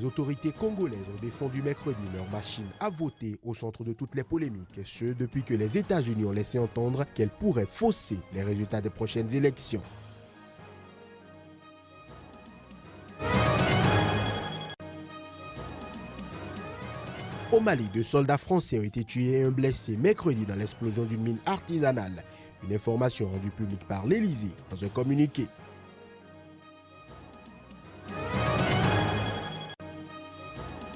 Les autorités congolaises ont défendu mercredi leur machine à voter au centre de toutes les polémiques, ce depuis que les États-Unis ont laissé entendre qu'elle pourrait fausser les résultats des prochaines élections. Au Mali, 2 soldats français ont été tués et un blessé mercredi dans l'explosion d'une mine artisanale. Une information rendue publique par l'Élysée dans un communiqué.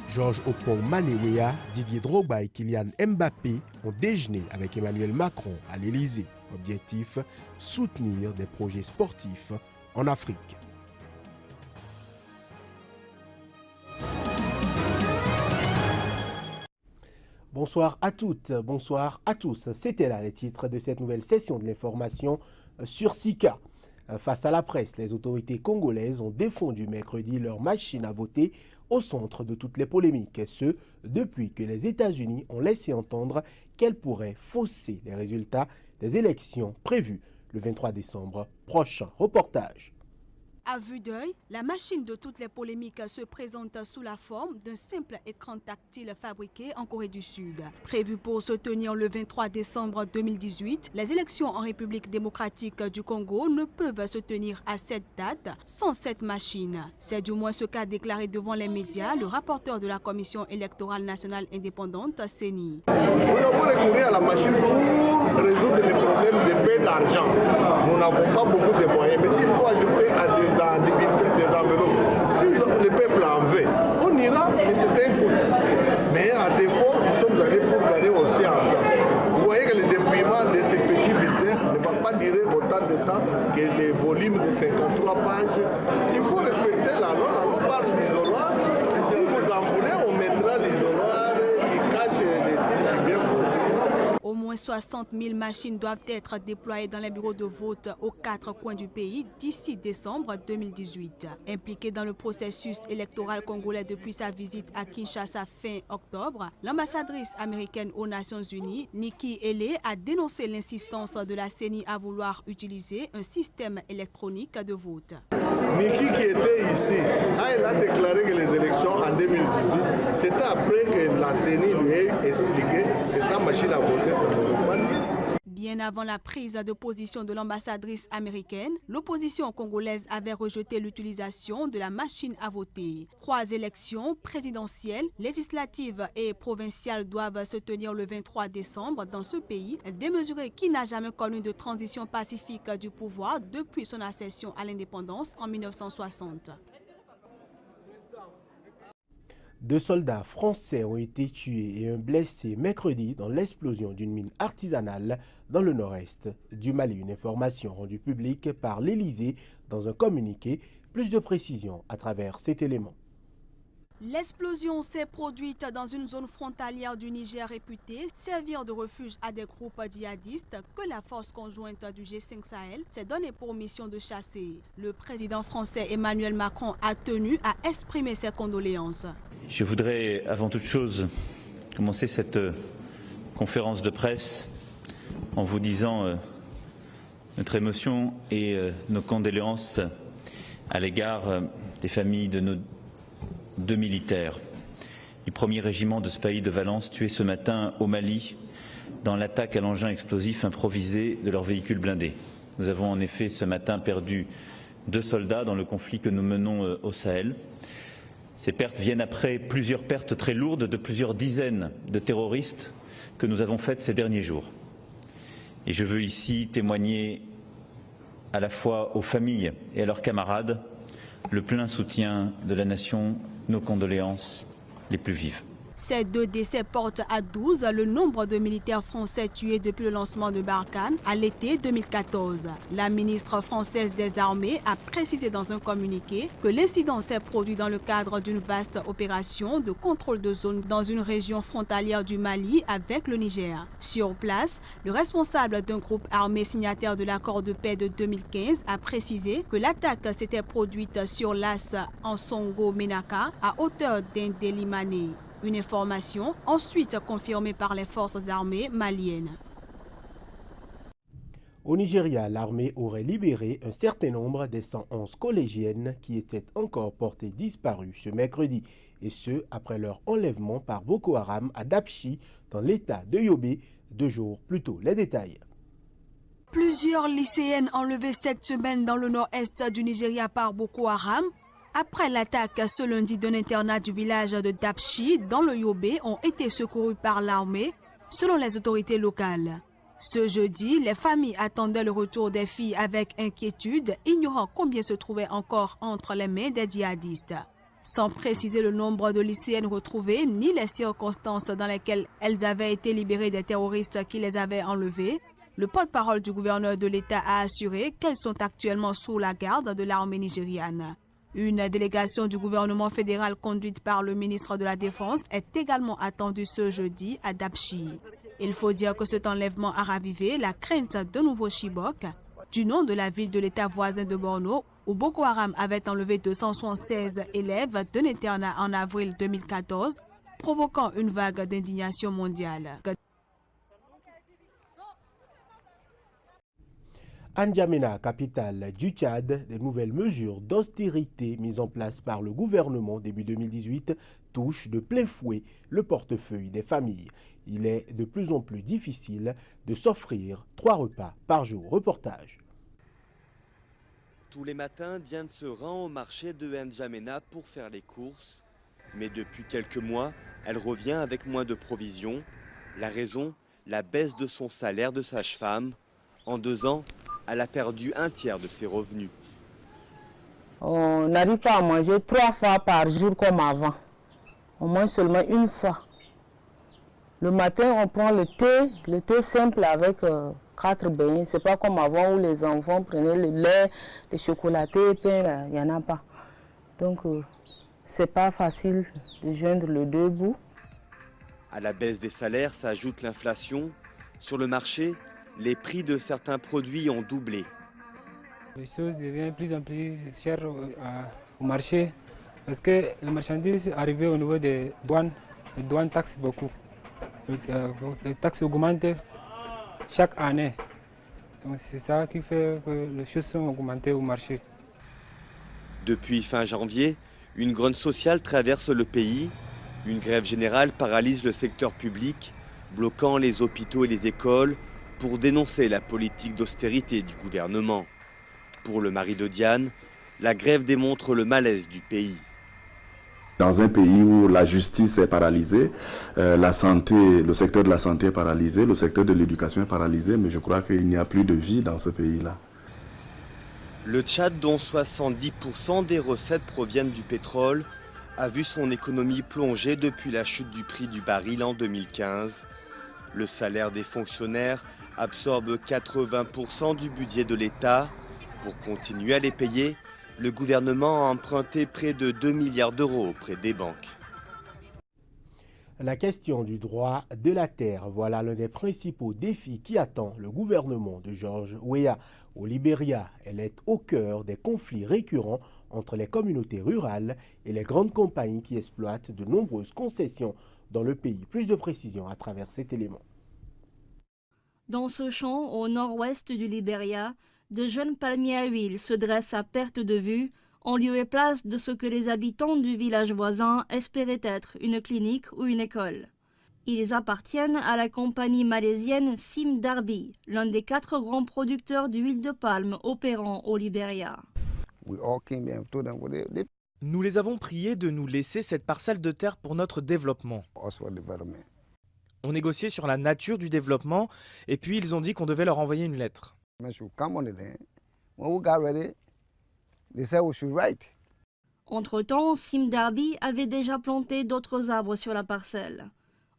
Georges Oppong-Manewea, Didier Drogba et Kylian Mbappé ont déjeuné avec Emmanuel Macron à l'Élysée. Objectif, soutenir des projets sportifs en Afrique. Bonsoir à toutes, bonsoir à tous. C'était là les titres de cette nouvelle session de l'information sur Sika. Face à la presse, les autorités congolaises ont défendu mercredi leur machine à voter au centre de toutes les polémiques, ce depuis que les États-Unis ont laissé entendre qu'elles pourraient fausser les résultats des élections prévues le 23 décembre prochain. Reportage. À vue d'œil, la machine de toutes les polémiques se présente sous la forme d'un simple écran tactile fabriqué en Corée du Sud. Prévu pour se tenir le 23 décembre 2018, les élections en République démocratique du Congo ne peuvent se tenir à cette date sans cette machine. C'est du moins ce qu'a déclaré devant les médias le rapporteur de la Commission électorale nationale indépendante, CENI. Nous avons recouru à la machine pour résoudre les problèmes de paie d'argent. Nous n'avons pas beaucoup de moyens, mais s'il faut ajouter à des enveloppes, si le peuple en veut, on ira, mais c'est un coût. Mais à défaut, nous sommes allés pour gagner aussi en temps. Vous voyez que le dépouillement de ces petits bulletins ne va pas durer autant de temps que les volumes de 53 pages. Il faut respecter la loi. La loi parle d'isoloir. Si vous en voulez, on mettra l'isoloir qui cache les types qui viennent voter. Au moins 60 000 machines doivent être déployées dans les bureaux de vote aux 4 coins du pays d'ici décembre 2018. Impliquée dans le processus électoral congolais depuis sa visite à Kinshasa fin octobre, l'ambassadrice américaine aux Nations Unies, Nikki Haley, a dénoncé l'insistance de la CENI à vouloir utiliser un système électronique de vote. Nikki qui était ici, elle a déclaré que les élections en 2018, c'était après que la CENI lui ait expliqué que sa machine à voter, ça n'aurait pas lieu. Bien avant la prise de position de l'ambassadrice américaine, l'opposition congolaise avait rejeté l'utilisation de la machine à voter. 3 élections présidentielles, législatives et provinciales doivent se tenir le 23 décembre dans ce pays, démesuré qui n'a jamais connu de transition pacifique du pouvoir depuis son accession à l'indépendance en 1960. 2 soldats français ont été tués et un blessé mercredi dans l'explosion d'une mine artisanale dans le nord-est du Mali. Une information rendue publique par l'Élysée dans un communiqué. Plus de précisions à travers cet élément. L'explosion s'est produite dans une zone frontalière du Niger réputée servir de refuge à des groupes djihadistes que la force conjointe du G5 Sahel s'est donné pour mission de chasser. Le président français Emmanuel Macron a tenu à exprimer ses condoléances. Je voudrais avant toute chose commencer cette conférence de presse en vous disant notre émotion et nos condoléances à l'égard des familles de nos 2 militaires du 1er régiment de Spahis de Valence tués ce matin au Mali dans l'attaque à l'engin explosif improvisé de leur véhicule blindé. Nous avons en effet ce matin perdu 2 soldats dans le conflit que nous menons au Sahel. Ces pertes viennent après plusieurs pertes très lourdes de plusieurs dizaines de terroristes que nous avons faites ces derniers jours. Et je veux ici témoigner à la fois aux familles et à leurs camarades le plein soutien de la nation, nos condoléances les plus vives. Ces 2 décès portent à 12 le nombre de militaires français tués depuis le lancement de Barkhane à l'été 2014. La ministre française des Armées a précisé dans un communiqué que l'incident s'est produit dans le cadre d'une vaste opération de contrôle de zone dans une région frontalière du Mali avec le Niger. Sur place, le responsable d'un groupe armé signataire de l'accord de paix de 2015 a précisé que l'attaque s'était produite sur l'as Ansongo-Menaka à hauteur d'Indelimane. Une information ensuite confirmée par les forces armées maliennes. Au Nigeria, l'armée aurait libéré un certain nombre des 111 collégiennes qui étaient encore portées disparues ce mercredi, et ce, après leur enlèvement par Boko Haram à Dapchi, dans l'état de Yobe, 2 jours plus tôt. Les détails. Plusieurs lycéennes enlevées cette semaine dans le nord-est du Nigeria par Boko Haram, après l'attaque ce lundi d'un internat du village de Dapchi, dans le Yobe, ont été secourues par l'armée, selon les autorités locales. Ce jeudi, les familles attendaient le retour des filles avec inquiétude, ignorant combien se trouvait encore entre les mains des djihadistes. Sans préciser le nombre de lycéennes retrouvées, ni les circonstances dans lesquelles elles avaient été libérées des terroristes qui les avaient enlevées, le porte-parole du gouverneur de l'État a assuré qu'elles sont actuellement sous la garde de l'armée nigériane. Une délégation du gouvernement fédéral conduite par le ministre de la Défense est également attendue ce jeudi à Dapchi. Il faut dire que cet enlèvement a ravivé la crainte de nouveaux Chibok, du nom de la ville de l'État voisin de Borno, où Boko Haram avait enlevé 276 élèves d'un internat en avril 2014, provoquant une vague d'indignation mondiale. À N'Djamena, capitale du Tchad, des nouvelles mesures d'austérité mises en place par le gouvernement début 2018 touchent de plein fouet le portefeuille des familles. Il est de plus en plus difficile de s'offrir 3 repas par jour. Reportage. Tous les matins, Diane se rend au marché de N'Djamena pour faire les courses. Mais depuis quelques mois, elle revient avec moins de provisions. La raison, la baisse de son salaire de sage-femme. En 2 ans, elle a perdu un tiers de ses revenus. On n'arrive pas à manger 3 fois par jour comme avant. On mange seulement 1 fois. Le matin, on prend le thé simple avec 4 beignets. Ce n'est pas comme avant où les enfants prenaient le lait, le chocolaté, le pain, il n'y en a pas. Donc, ce n'est pas facile de joindre les 2 bouts. À la baisse des salaires s'ajoute l'inflation. Sur le marché, les prix de certains produits ont doublé. Les choses deviennent de plus en plus chères au marché parce que les marchandises arrivées au niveau des douanes, les douanes taxent beaucoup. Les taxes augmentent chaque année. Donc c'est ça qui fait que les choses sont augmentées au marché. Depuis fin janvier, une grogne sociale traverse le pays. Une grève générale paralyse le secteur public, bloquant les hôpitaux et les écoles pour dénoncer la politique d'austérité du gouvernement. Pour le mari de Diane, la grève démontre le malaise du pays. Dans un pays où la justice est paralysée, la santé, le secteur de la santé est paralysé, le secteur de l'éducation est paralysé, mais je crois qu'il n'y a plus de vie dans ce pays-là. Le Tchad, dont 70% des recettes proviennent du pétrole, a vu son économie plonger depuis la chute du prix du baril en 2015. Le salaire des fonctionnaires absorbe 80% du budget de l'État. Pour continuer à les payer, le gouvernement a emprunté près de 2 milliards d'euros auprès des banques. La question du droit de la terre, voilà l'un des principaux défis qui attend le gouvernement de George Weah. Au Libéria, elle est au cœur des conflits récurrents entre les communautés rurales et les grandes compagnies qui exploitent de nombreuses concessions dans le pays. Plus de précisions à travers cet élément. Dans ce champ, au nord-ouest du Libéria, de jeunes palmiers à huile se dressent à perte de vue, en lieu et place de ce que les habitants du village voisin espéraient être une clinique ou une école. Ils appartiennent à la compagnie malaisienne Sim Darby, l'un des 4 grands producteurs d'huile de palme opérant au Libéria. Nous les avons priés de nous laisser cette parcelle de terre pour notre développement. On négociait sur la nature du développement et puis ils ont dit qu'on devait leur envoyer une lettre. Entre-temps, Sim Darby avait déjà planté d'autres arbres sur la parcelle.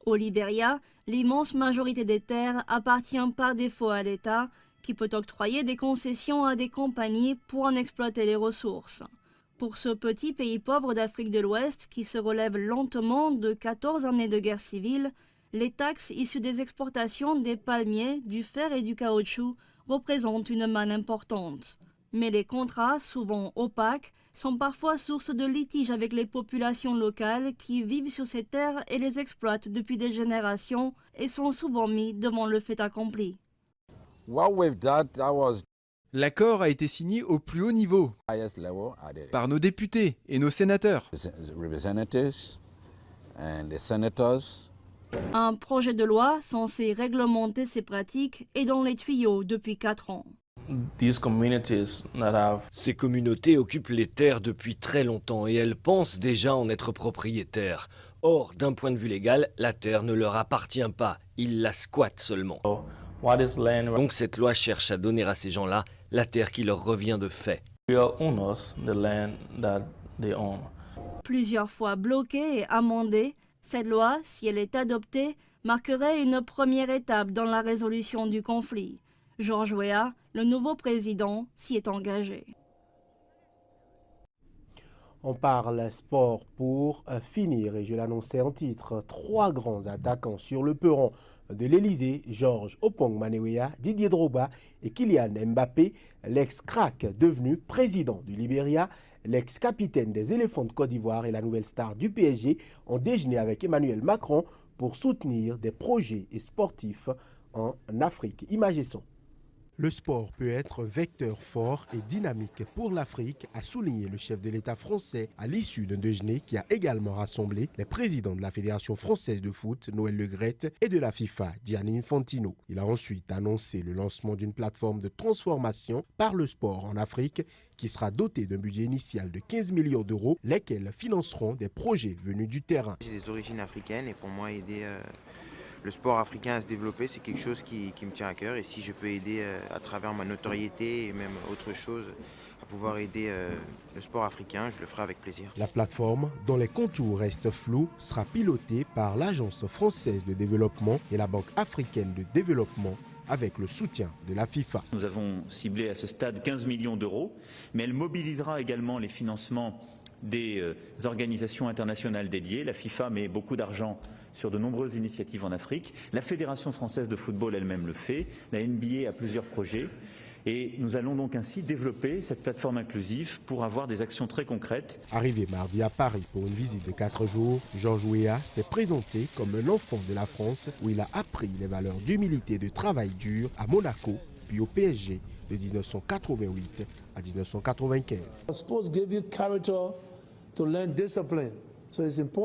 Au Libéria, l'immense majorité des terres appartient par défaut à l'État, qui peut octroyer des concessions à des compagnies pour en exploiter les ressources. Pour ce petit pays pauvre d'Afrique de l'Ouest qui se relève lentement de 14 années de guerre civile, les taxes issues des exportations des palmiers, du fer et du caoutchouc représentent une manne importante. Mais les contrats, souvent opaques, sont parfois source de litiges avec les populations locales qui vivent sur ces terres et les exploitent depuis des générations et sont souvent mis devant le fait accompli. L'accord a été signé au plus haut niveau par nos députés et nos sénateurs. Un projet de loi censé réglementer ces pratiques est dans les tuyaux depuis 4 ans. Ces communautés occupent les terres depuis très longtemps et elles pensent déjà en être propriétaires. Or, d'un point de vue légal, la terre ne leur appartient pas, ils la squattent seulement. Donc cette loi cherche à donner à ces gens-là la terre qui leur revient de fait. Plusieurs fois bloquée et amendée, cette loi, si elle est adoptée, marquerait une première étape dans la résolution du conflit. Georges Weah, le nouveau président, s'y est engagé. On parle sport pour finir et je l'annonçais en titre. 3 grands attaquants sur le peron de l'Elysée, Georges Opong-Manewea, Didier Drogba et Kylian Mbappé, l'ex-crack devenu président du Libéria, l'ex-capitaine des éléphants de Côte d'Ivoire et la nouvelle star du PSG ont déjeuné avec Emmanuel Macron pour soutenir des projets sportifs en Afrique. Images et son. Le sport peut être vecteur fort et dynamique pour l'Afrique, a souligné le chef de l'État français à l'issue d'un déjeuner qui a également rassemblé les présidents de la Fédération française de foot, Noël Le Graët, et de la FIFA, Gianni Infantino. Il a ensuite annoncé le lancement d'une plateforme de transformation par le sport en Afrique qui sera dotée d'un budget initial de 15 millions d'euros, lesquels financeront des projets venus du terrain. J'ai des origines africaines et pour moi aider le sport africain à se développer, c'est quelque chose qui me tient à cœur. Et si je peux aider à travers ma notoriété et même autre chose à pouvoir aider le sport africain, je le ferai avec plaisir. La plateforme, dont les contours restent flous, sera pilotée par l'Agence française de développement et la Banque africaine de développement avec le soutien de la FIFA. Nous avons ciblé à ce stade 15 millions d'euros, mais elle mobilisera également les financements des organisations internationales dédiées. La FIFA met beaucoup d'argent sur de nombreuses initiatives en Afrique. La Fédération française de football elle-même le fait. La NBA a plusieurs projets. Et nous allons donc ainsi développer cette plateforme inclusive pour avoir des actions très concrètes. Arrivé mardi à Paris pour une visite de 4 jours, Georges Weah s'est présenté comme un enfant de la France où il a appris les valeurs d'humilité et de travail dur à Monaco, puis au PSG de 1988 à 1995.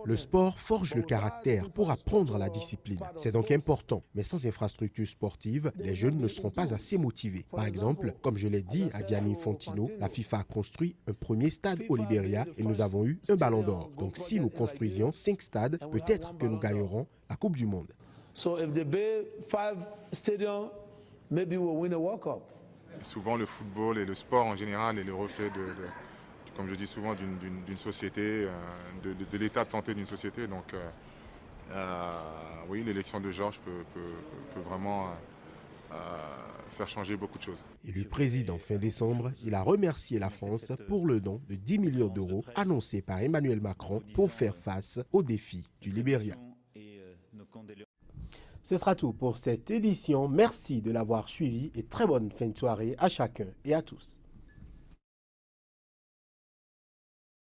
Le sport forge le caractère pour apprendre la discipline. C'est donc important. Mais sans infrastructure sportive, les jeunes ne seront pas assez motivés. Par exemple, comme je l'ai dit à Gianni Infantino, la FIFA a construit un premier stade au Libéria et nous avons eu un ballon d'or. Donc si nous construisions 5 stades, peut-être que nous gagnerons la Coupe du Monde. Souvent le football et le sport en général est le reflet comme je dis souvent, d'une société, de l'état de santé d'une société. Donc oui, l'élection de Georges peut vraiment faire changer beaucoup de choses. Élu président fin décembre, il a remercié la France pour le don de 10 millions d'euros annoncé par Emmanuel Macron pour faire face aux défis du Libéria. Ce sera tout pour cette édition. Merci de l'avoir suivi et très bonne fin de soirée à chacun et à tous.